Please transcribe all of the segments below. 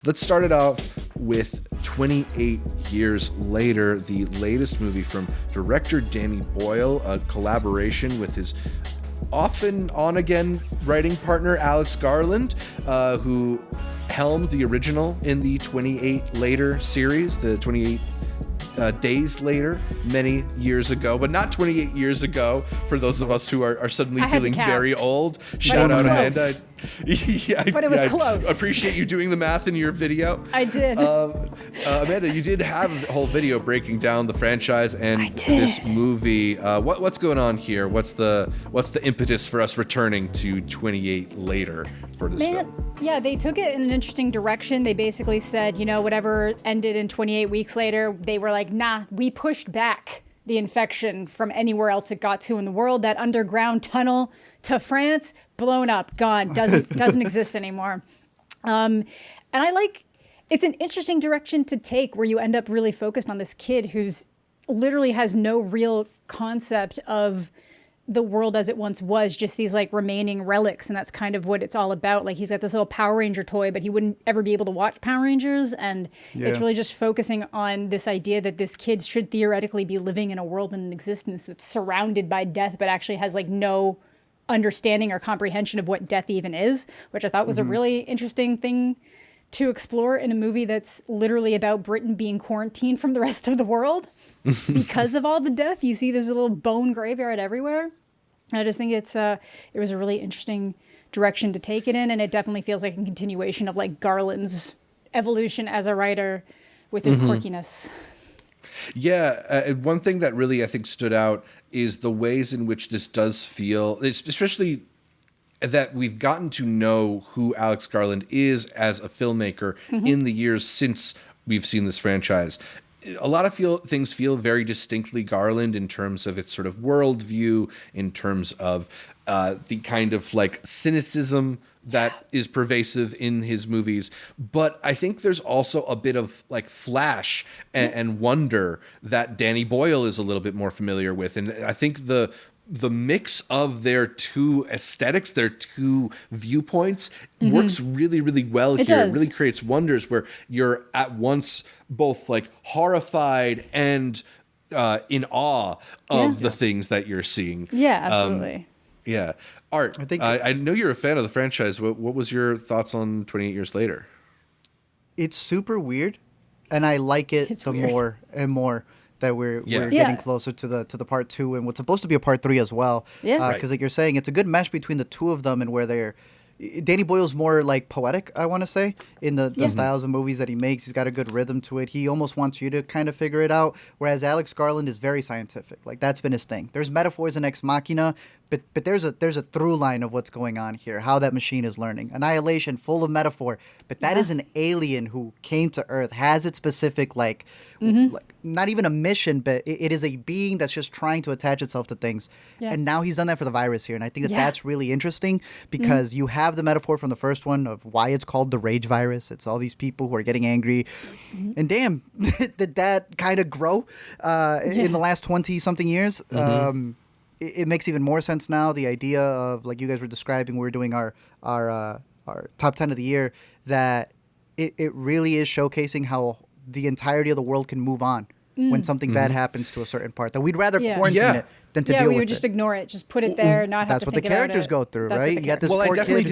Let's start it off with 28 Years Later, the latest movie from director Danny Boyle, a collaboration with his often on-again writing partner Alex Garland, who helmed the original in the 28 Later series, the 28 Days Later, many years ago, but not 28 years ago for those of us who are suddenly feeling very old. Shout out Amanda. But it was close. I appreciate you doing the math in your video. I did. Amanda, you did have a whole video breaking down the franchise and this movie. What's going on here? What's the impetus for us returning to 28 Later for this film? Yeah, they took it in an interesting direction. They basically said, whatever ended in 28 weeks later, they were like, nah, we pushed back the infection from anywhere else it got to in the world. That underground tunnel to France, blown up, gone, doesn't exist anymore. And it's an interesting direction to take where you end up really focused on this kid who's literally has no real concept of the world as it once was, just these like remaining relics. And that's kind of what it's all about. Like he's got this little Power Ranger toy, but he wouldn't ever be able to watch Power Rangers. And it's really just focusing on this idea that this kid should theoretically be living in a world and an existence that's surrounded by death, but actually has like no understanding or comprehension of what death even is, which I thought was a really interesting thing to explore in a movie that's literally about Britain being quarantined from the rest of the world because of all the death. You see there's a little bone graveyard everywhere. I just think it was a really interesting direction to take it in, and it definitely feels like a continuation of like Garland's evolution as a writer with his quirkiness. Yeah, one thing that really I think stood out is the ways in which this does feel, especially that we've gotten to know who Alex Garland is as a filmmaker in the years since we've seen this franchise. A lot of things feel very distinctly Garland in terms of its sort of worldview, in terms of the kind of like cynicism that is pervasive in his movies. But I think there's also a bit of like flash and wonder that Danny Boyle is a little bit more familiar with. And I think the mix of their two aesthetics, their two viewpoints works really, really well here. It really creates wonders where you're at once both like horrified and in awe of the things that you're seeing. Yeah, absolutely. Art, I know you're a fan of the franchise. What was your thoughts on 28 Years Later? It's super weird, and I like it more and more that we're getting closer to the part 2 and what's supposed to be a part 3 as well. Yeah, because like you're saying, it's a good mesh between the two of them, and where Danny Boyle's more like poetic, I want to say, in the styles of movies that he makes. He's got a good rhythm to it. He almost wants you to kind of figure it out, whereas Alex Garland is very scientific. Like that's been his thing. There's metaphors in Ex Machina, but there's a through line of what's going on here, how that machine is learning. Annihilation, full of metaphor, but that is an alien who came to Earth, has its specific like not even a mission, but it is a being that's just trying to attach itself to things. Yeah. And now he's done that for the virus here, and I think that's really interesting because you have the metaphor from the first one of why it's called the rage virus. It's all these people who are getting angry, and damn, did that kind of grow in the last 20-something years. It makes even more sense now. The idea of, like you guys were describing, we're doing our top 10 of the year, that it really is showcasing how the entirety of the world can move on when something bad happens to a certain part. That we'd rather quarantine it than to deal with it. Yeah, we would just ignore it. Just put it there, not have to think about it. That's what the characters go through, right? You got this poor kid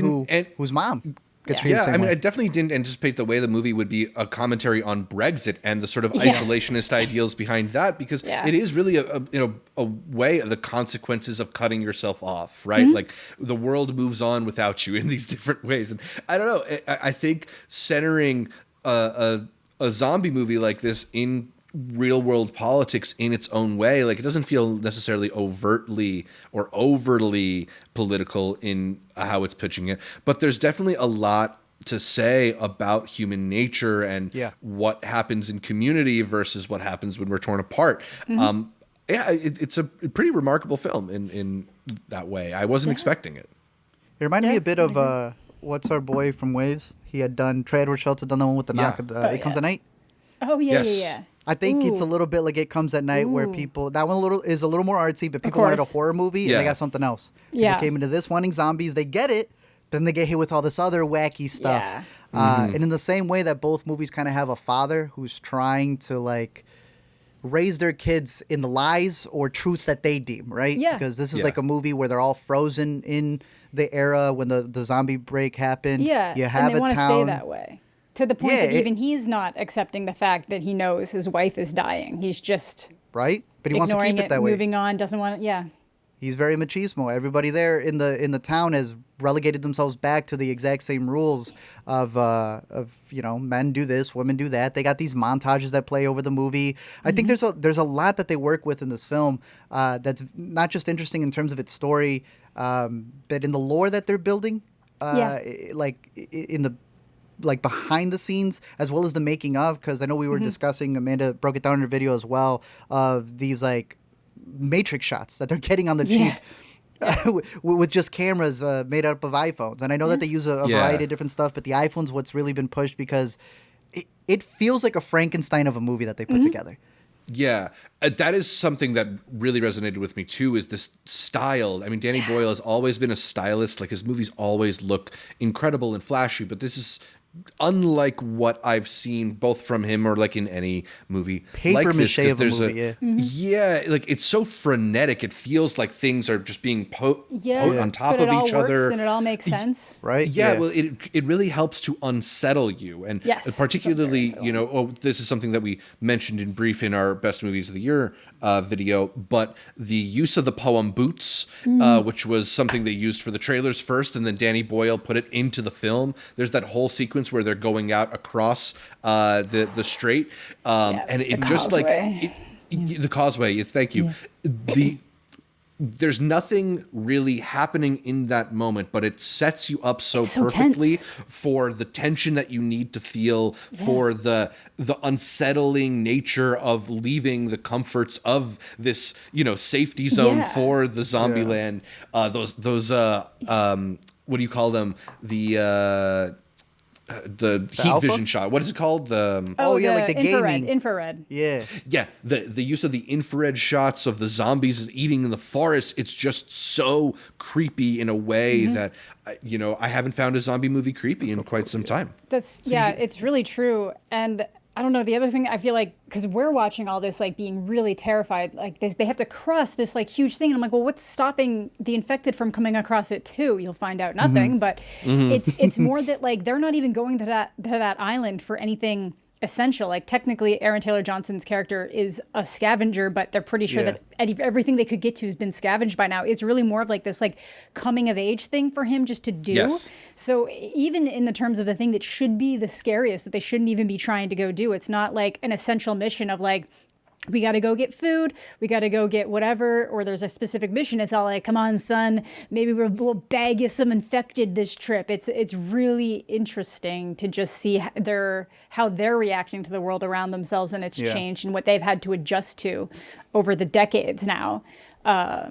whose mom gets treated the same way. I definitely didn't anticipate the way the movie would be a commentary on Brexit and the sort of isolationist ideals behind that, because it is really a way of the consequences of cutting yourself off, right? Like the world moves on without you in these different ways. And I don't know, I think centering a zombie movie like this in real world politics in its own way, like it doesn't feel necessarily overtly or overly political in how it's pitching it, but there's definitely a lot to say about human nature and what happens in community versus what happens when we're torn apart. It's a pretty remarkable film in that way. I wasn't expecting it. It reminded me a bit of what's our boy from Waves? He had done Trey Edward Schultz had done the one with the knock of It Comes at Night. Oh yeah. I think it's a little bit like It Comes at Night, where people, that one is a little more artsy, but people wanted a horror movie and they got something else. People came into this wanting zombies. They get it, then they get hit with all this other wacky stuff. Yeah. And in the same way that both movies kind of have a father who's trying to like raise their kids in the lies or truths that they deem, right? Yeah. Because this is like a movie where they're all frozen in the era when the zombie break happened. Yeah, you have and they want to stay that way. To the point that even he's not accepting the fact that he knows his wife is dying. He's just right, but he wants to keep it that way. Moving on, doesn't want it. He's very machismo. Everybody there in the town has relegated themselves back to the exact same rules of men do this, women do that. They got these montages that play over the movie. I think there's a lot that they work with in this film that's not just interesting in terms of its story, but in the lore that they're building. Like in the behind the scenes as well as the making of, because I know we were discussing, Amanda broke it down in her video as well, of these like matrix shots that they're getting on the cheap with just cameras made up of iPhones. And I know that they use a variety of different stuff, but the iPhone's what's really been pushed because it feels like a Frankenstein of a movie that they put together. Yeah, that is something that really resonated with me too, is this style. I mean, Danny Boyle has always been a stylist. Like his movies always look incredible and flashy, but this is unlike what I've seen both from him or like in any movie paper like this, mache of a movie, like it's so frenetic. It feels like things are just being put on top but of each other, and it all makes sense, right? Well, it really helps to unsettle you, and particularly, this is something that we mentioned in brief in our best movies of the year video, but the use of the poem Boots, which was something they used for the trailers first, and then Danny Boyle put it into the film. There's that whole sequence where they're going out across the strait, and it just causeway. The causeway. Thank you. Yeah. There's nothing really happening in that moment, but it sets you up so perfectly tense. For the tension that you need to feel, for the unsettling nature of leaving the comforts of this, safety zone for the zombie land. Those what do you call them? The heat alpha? vision shot. What is it called? Like the infrared. Yeah. The use of the infrared shots of the zombies eating in the forest. It's just so creepy in a way that I haven't found a zombie movie creepy in quite some time. It's really true. And I don't know, the other thing I feel like, because we're watching all this, like being really terrified, like they have to cross this like huge thing. And I'm like, well, what's stopping the infected from coming across it too? You'll find out nothing, but it's more that like, they're not even going to that island for anything essential. Like technically Aaron Taylor Johnson's character is a scavenger, but they're pretty sure that everything they could get to has been scavenged by now. It's really more of like this like coming of age thing for him just to do. Yes. So even in the terms of the thing that should be the scariest, that they shouldn't even be trying to go do, it's not like an essential mission of like, we got to go get food, we got to go get whatever, or there's a specific mission. It's all like, come on, son, maybe we'll bag you some infected this trip. It's really interesting to just see how they're reacting to the world around themselves, and it's changed and what they've had to adjust to over the decades now. I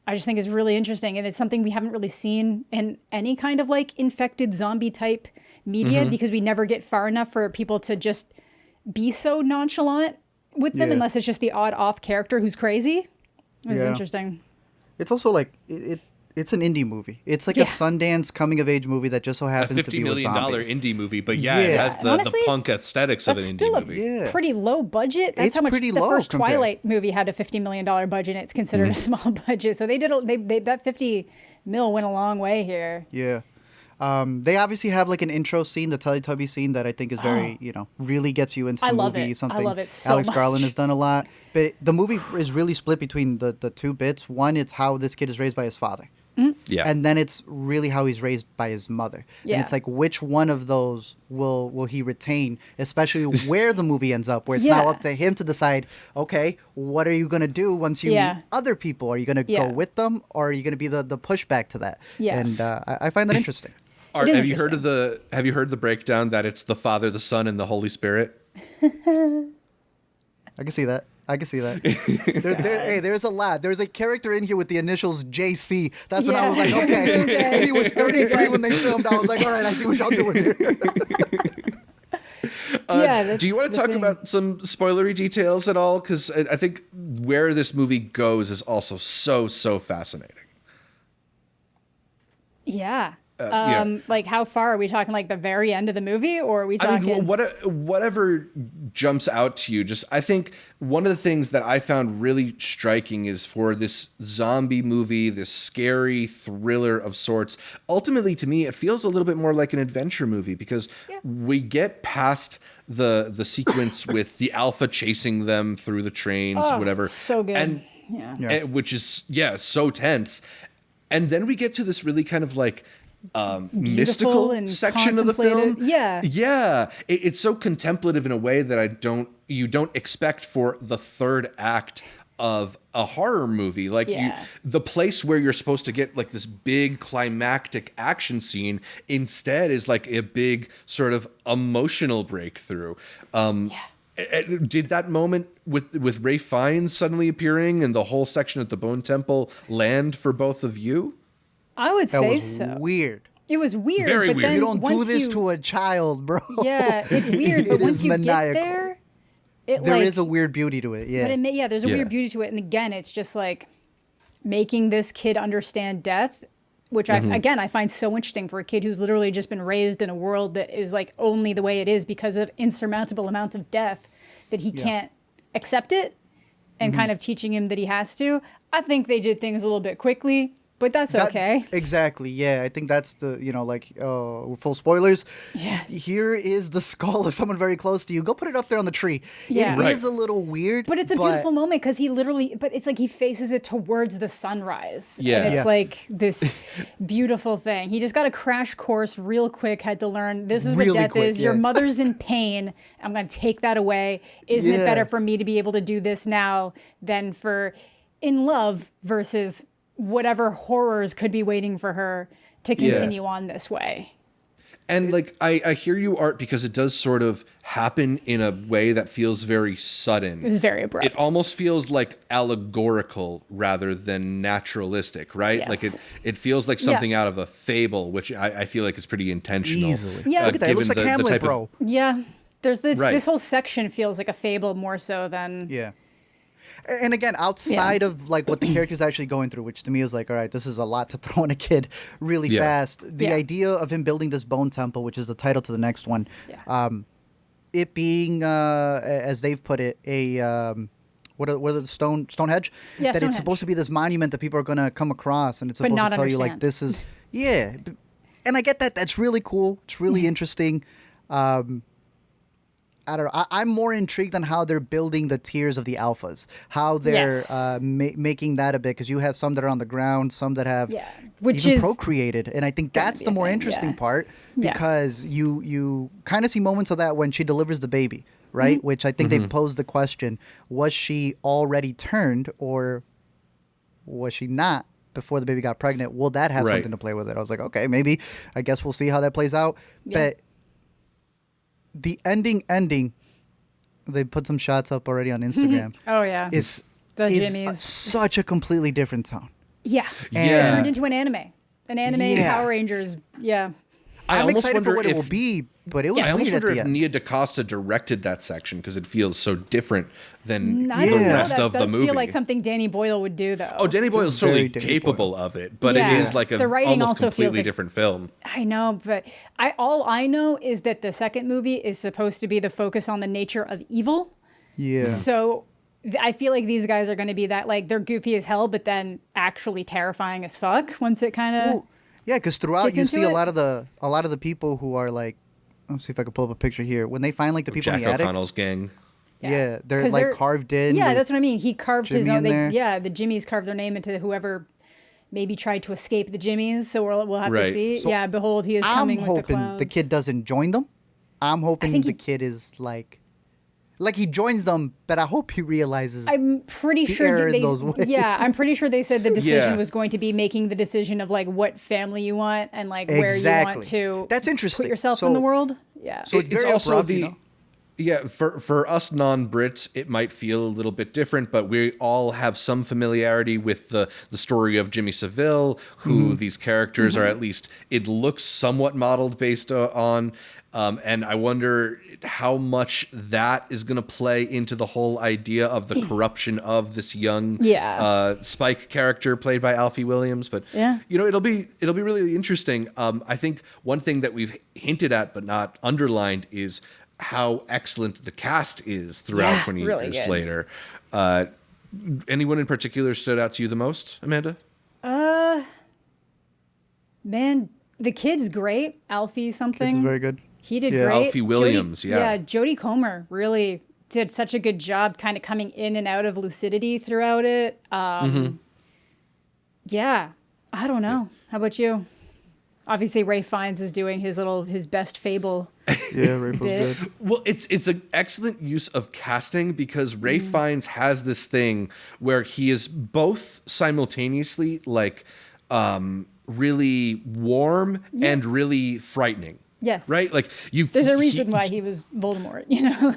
just think it's really interesting, and it's something we haven't really seen in any kind of like infected zombie type media, because we never get far enough for people to just be so nonchalant with them, unless it's just the odd off character who's crazy. It's interesting. It's also like it's an indie movie. It's like a Sundance coming of age movie that just so happens to be with zombies. $50 million indie movie, but it has the punk aesthetics of an indie movie. That's still a pretty low budget. That's how much the first Twilight movie had, a $50 million budget, and it's considered a small budget. So they that 50 mil went a long way here. Yeah. They obviously have like an intro scene, the Teletubby scene, that I think is very, really gets you into the movie. I love it so Alex much. Garland has done a lot. But the movie is really split between the two bits. One, it's how this kid is raised by his father. Yeah. And then it's really how he's raised by his mother. Yeah. And it's like, which one of those will he retain, especially where the movie ends up, where it's now up to him to decide, okay, what are you going to do once you meet other people? Are you going to go with them, or are you going to be the pushback to that? Yeah. And I find that interesting. Have you heard the breakdown that it's the Father, the Son, and the Holy Spirit? I can see that. There's a lot. There's a character in here with the initials JC. That's when I was like, okay. And he was 33 when they filmed. I was like, all right, I see what y'all doing here. Do you want to talk about some spoilery details at all? Because I think where this movie goes is also so fascinating. Yeah. Like how far are we talking? Like the very end of the movie, or are we talking? I mean, whatever jumps out to you. Just, I think one of the things that I found really striking is for this zombie movie, this scary thriller of sorts. Ultimately, to me, it feels a little bit more like an adventure movie because we get past the sequence with the Alpha chasing them through the trains, whatever. So good. And which is so tense. And then we get to this really kind of like mystical section of the film. Yeah. It's so contemplative in a way that you don't expect for the third act of a horror movie. Like the place where you're supposed to get like this big climactic action scene instead is like a big sort of emotional breakthrough. Did that moment with Ralph Fiennes suddenly appearing and the whole section at the Bone Temple land for both of you? I would say so. Weird. It was weird. Very but weird. Then you don't do this to a child, bro. Yeah, it's weird. But once you maniacal. get there, there is a weird beauty to it. Yeah. But there's a weird beauty to it. And again, it's just like making this kid understand death, which I find so interesting for a kid who's literally just been raised in a world that is like only the way it is because of insurmountable amounts of death, that he can't accept it, and kind of teaching him that he has to. I think they did things a little bit quickly. But that's okay. Exactly. Yeah, I think that's the, full spoilers. Yeah. Here is the skull of someone very close to you. Go put it up there on the tree. Yeah. It is a little weird. But it's a beautiful moment because it's like he faces it towards the sunrise. Yeah. And it's like this beautiful thing. He just got a crash course real quick, had to learn this is what death is. Your mother's in pain. I'm going to take that away. Isn't it better for me to be able to do this now than for in love versus whatever horrors could be waiting for her to continue on this way. And like, I hear you, Art, because it does sort of happen in a way that feels very sudden. It was very abrupt. It almost feels like allegorical rather than naturalistic, right? Yes. Like it feels like something out of a fable, which I feel like is pretty intentional. Easily. Yeah. Look at that. It looks like Hamlet, bro. There's this whole section feels like a fable more so than... Yeah. And again, outside of like what the character's actually going through, which to me is like, all right, this is a lot to throw in a kid really fast. The idea of him building this bone temple, which is the title to the next one, it being, as they've put it, a what are the Stonehenge? Yeah, that it's supposed to be this monument that people are going to come across, and it's supposed to tell you like this is and I get that. That's really cool. It's really interesting. I don't know. I'm more intrigued on how they're building the tiers of the alphas, how they're making that a bit, because you have some that are on the ground, some that have even procreated, and I think that's the more interesting part, because you kind of see moments of that when she delivers the baby, right? Which I think they've posed the question: was she already turned, or was she not before the baby got pregnant? Will that have something to play with it? I was like, okay, maybe. I guess we'll see how that plays out, but. The ending, they put some shots up already on Instagram. Is such a completely different tone. Yeah. It turned into an anime. Power Rangers. Yeah. I'm excited for what it will be, but it was I almost wonder if Nia DaCosta directed that section because it feels so different than the rest of the movie. That does feel like something Danny Boyle would do, though. Oh, Danny Boyle is certainly capable of it, but it is like a almost completely different film. I know, but all I know is that the second movie is supposed to be the focus on the nature of evil. Yeah. So I feel like these guys are going to be that, like, they're goofy as hell, but then actually terrifying as fuck once it kind of... Yeah, because throughout you see a lot of the people who are like, let's see if I can pull up a picture here. When they find like the people in the attic, Jack O'Connell's gang. Yeah, they're like carved in. Yeah, that's what I mean. He carved Jimmy his own. the Jimmies carved their name into whoever maybe tried to escape the Jimmies. So we'll have to see. So behold, he is coming with the clouds. I'm hoping the kid doesn't join them. I'm hoping the kid is like he joins them, but I hope he realizes. I'm pretty sure I'm pretty sure they said the decision was going to be making the decision of like what family you want and like where you want to. That's interesting. Put yourself in the world. Yeah. So it's also abrupt, for us non-Brits, it might feel a little bit different, but we all have some familiarity with the story of Jimmy Savile, who these characters are at least, it looks somewhat modeled based on. And I wonder how much that is going to play into the whole idea of the corruption of this young Spike character played by Alfie Williams. But it'll be really interesting. I think one thing that we've hinted at but not underlined is how excellent the cast is throughout 20 really years good. later. Anyone in particular stood out to you the most, Amanda? Man, the kid's great. Alfie something. He's very good. He did great. Alfie Williams, Jodie Comer really did such a good job kind of coming in and out of lucidity throughout it. Yeah, I don't know. How about you? Obviously, Ray Fiennes is doing his best fable. Yeah, Ray was good. Well, it's an excellent use of casting because Ray Fiennes has this thing where he is both simultaneously like really warm and really frightening. Yes. Right? Like there's a reason why he was Voldemort, you know?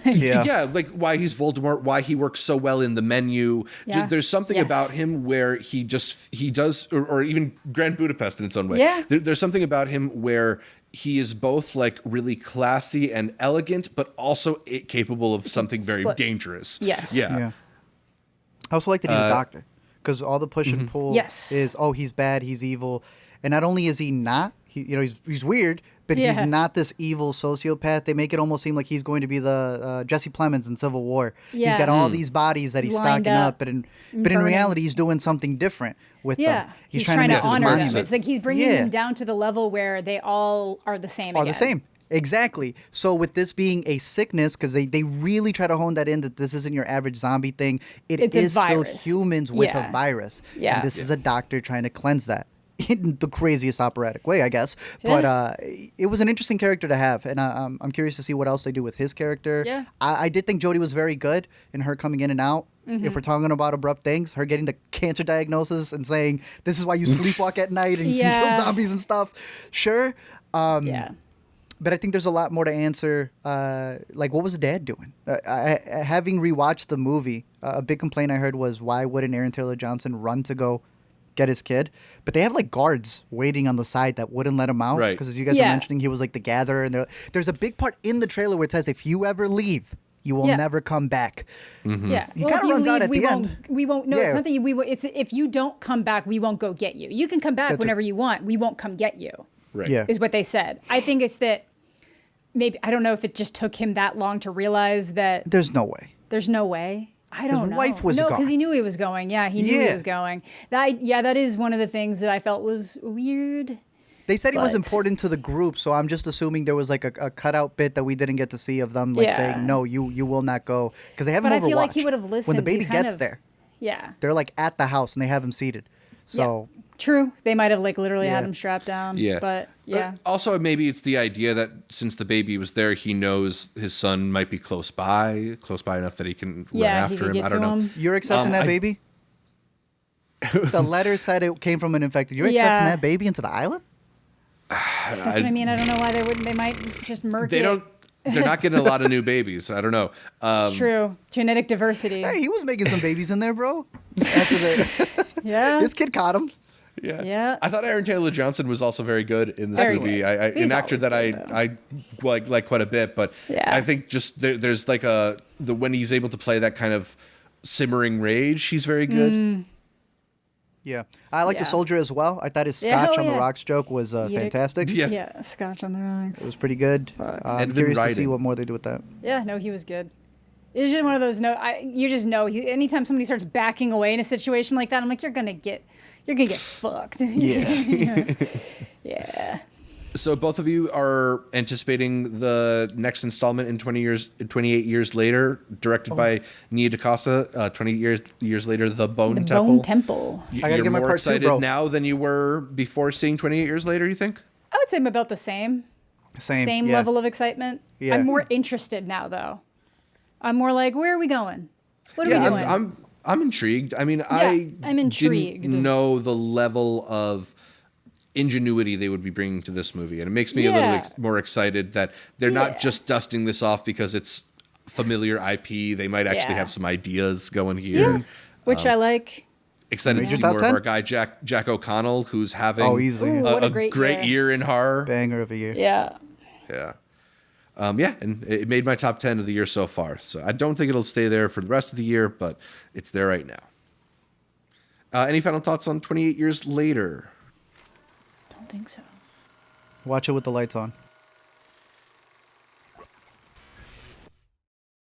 Like why he's Voldemort, why he works so well in the menu. Yeah. There's something about him where he does, or even Grand Budapest in its own way. Yeah. There's something about him where he is both like really classy and elegant, but also capable of something very dangerous. Yes. Yeah. I also like that he's a doctor because all the push and pull is, he's bad, he's evil. And not only is he not, he's weird, but he's not this evil sociopath. They make it almost seem like he's going to be the Jesse Plemons in Civil War. Yeah. He's got all these bodies that he's Lined stocking up, but in reality, he's doing something different with them. He's trying to honor them. It's like he's bringing them Yeah. down to the level where they all are the same again. Exactly. So with this being a sickness, because they really try to hone that in that this isn't your average zombie thing. It's a still virus. humans with a virus. Yeah. And this is a doctor trying to cleanse that. In the craziest operatic way, I guess. But it was an interesting character to have, and I'm curious to see what else they do with his character. Yeah. I did think Jodie was very good in her coming in and out. If we're talking about abrupt things, her getting the cancer diagnosis and saying, this is why you sleepwalk at night and you can kill zombies and stuff. Sure. But I think there's a lot more to answer. Like, what was the dad doing? Having rewatched the movie, a big complaint I heard was, why wouldn't Aaron Taylor-Johnson run to go get his kid? But they have like guards waiting on the side that wouldn't let him out, because as you guys were mentioning, he was like the gatherer, and there's a big part in the trailer where it says, if you ever leave, you will never come back. Yeah, he kind of runs out at the end. We won't. No, it's not that it's if you don't come back, we won't go get you. You can come back whenever you want. We won't come get you. Right. Yeah. Is what they said. I think it's that maybe, I don't know if it just took him that long to realize that There's no way. There's no way. I don't know. His wife was no, gone. because he knew he was going. Yeah, he knew he was going. That is one of the things that I felt was weird. They said he was important to the group, so I'm just assuming there was like a cutout bit that we didn't get to see of them, like saying, no, you will not go. Because they have him But over I feel like watch. he would have listened. When the baby gets there, they're like at the house and they have him seated. So true. They might have like literally had him strapped down. Yeah. But also, maybe it's the idea that since the baby was there, he knows his son might be close by enough that he can run after him. I don't know. You're accepting that baby? The letter said it came from an infected. You're accepting that baby into the island? That's what I mean. I don't know why they wouldn't. They might just murk They it. don't. They're not getting a lot of new babies. I don't know. It's true. Genetic diversity. Hey, he was making some babies in there, bro. This kid caught him. Yeah. I thought Aaron Taylor-Johnson was also very good in this movie. An actor that I like quite a bit, but I think just there's like when he's able to play that kind of simmering rage, he's very good. Yeah, I like the soldier as well. I thought his scotch on the rocks joke was fantastic. Yeah, scotch on the rocks. It was pretty good. I'm curious to see what more they do with that. Yeah, no, he was good. It's just one of those. You just know. Anytime somebody starts backing away in a situation like that, I'm like, you're gonna get fucked. Yeah. Yeah. So both of you are anticipating the next installment in 28 years later, directed by Nia DaCosta. 20 years later, The Bone Temple. Bone Temple. I gotta You're get my more part two, excited bro. now than you were before seeing 28 years later, you think? I would say I'm about the same. Same level of excitement. Yeah. I'm more interested now, though. I'm more like, where are we going? What are we doing? I'm intrigued. I mean, I'm intrigued. Didn't know the level of ingenuity they would be bringing to this movie, and it makes me a little more excited that they're not just dusting this off because it's familiar IP. They might actually have some ideas going here, which I like. Excited to see top more 10? of our guy Jack O'Connell, who's having easily. What a a great great year in horror. Banger of a year. Yeah. Yeah. Yeah, and it made my top 10 of the year so far. So I don't think it'll stay there for the rest of the year, but it's there right now. Any final thoughts on 28 Years Later? Don't think so. Watch it with the lights on.